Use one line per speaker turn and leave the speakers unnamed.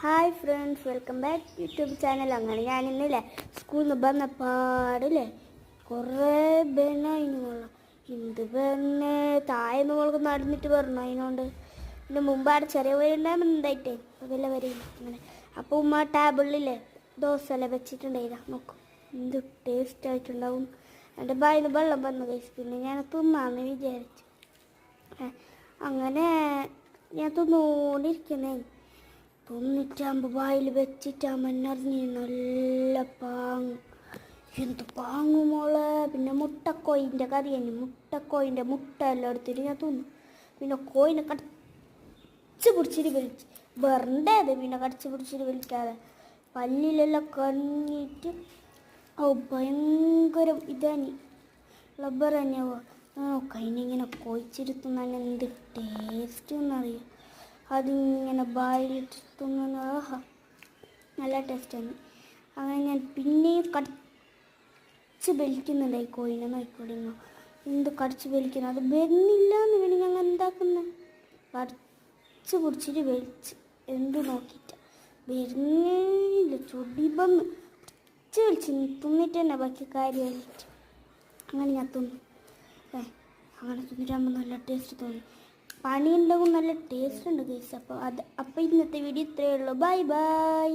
Hi friends, welcome back YouTube channel. അങ്ങനെ ഞാനിന്നില്ലേ സ്കൂളിൽ നിന്ന് വന്ന പാടില്ലേ കുറേ ബെനായിനുള്ള എന്ത് ബെന്നെ താഴെ നമ്മൾക്ക് നടന്നിട്ട് പറഞ്ഞു. അതിനോണ്ട് ഇതിന് മുമ്പാട് ചെറിയ വരി ഉണ്ടാകുമ്പോൾ എന്തായിട്ടേ വലിയ വരിയില്ല അങ്ങനെ. അപ്പോൾ ഉമ്മ ടേബിളിലെ ദോശ എല്ലാം വെച്ചിട്ടുണ്ടായില്ല. നോക്കും എന്ത് ടേസ്റ്റ് ആയിട്ടുണ്ടാവും. എൻ്റെ ബായിന്ന് വെള്ളം വന്നു കഴിച്ചു. പിന്നെ ഞാൻ തിന്നാന്ന് വിചാരിച്ചു. അങ്ങനെ ഞാൻ തിന്നുകൊണ്ടിരിക്കുന്നേ. തൊണ്ണൂറ്റാകുമ്പോൾ വായിൽ വെച്ചിട്ടാകുമ്പോൾ നല്ല പാങ്ങ്. എന്ത് പാങ്ങു മോളെ. പിന്നെ മുട്ടക്കോയിൻ്റെ കറി തന്നെ. മുട്ടക്കോയിൻ്റെ മുട്ട എല്ലാം എടുത്തിട്ട് ഞാൻ തിന്നു. പിന്നെ കോയിനെ കടിച്ച് പിടിച്ചിട്ട് വലിച്ച് വെറുണ്ടേത്. പിന്നെ കടിച്ച് പിടിച്ചിട്ട് വലിക്കാതെ പല്ലിലെല്ലാം കഞ്ഞിട്ട് ഭയങ്കര ഇതാനി റബ്ബർ തന്നെയാവോ. കൈനിങ്ങനെ കൊഴിച്ചിരുത്തുന്ന എന്ത് ടേസ്റ്റ് എന്നറിയാം. അതിങ്ങനെ ബായിലിട്ട് തിന്നുന്ന നല്ല ടേസ്റ്റാണ്. അങ്ങനെ ഞാൻ പിന്നെയും കടിച്ച് വലിക്കുന്നുണ്ടായി കോഴിനെ. നോക്കിക്കൊള്ളിങ്ങോ എന്ത് കടിച്ച് വലിക്കുന്നത്. അത് വരുന്നില്ല എന്ന് വേണമെങ്കിൽ ഞങ്ങൾ എന്താക്കുന്നത് കടിച്ച് പിടിച്ചിട്ട് വലിച്ച് എന്ത് നോക്കിയിട്ട് വരുന്നില്ല. ചൊടി വന്ന് കടിച്ച് വലിച്ച് തിന്നിട്ട് തന്നെ ബാക്കി കാര്യമായിട്ട് അങ്ങനെ ഞാൻ തിന്നു. അങ്ങനെ തിന്നിട്ടാകുമ്പോൾ നല്ല ടേസ്റ്റ് തോന്നി. പണിയുണ്ടാകും, നല്ല ടേസ്റ്റ് ഉണ്ട് ഗൈസ്. അപ്പോൾ ഇന്നത്തെ വീഡിയോ ഇത്രയേ ഉള്ളൂ. Bye bye.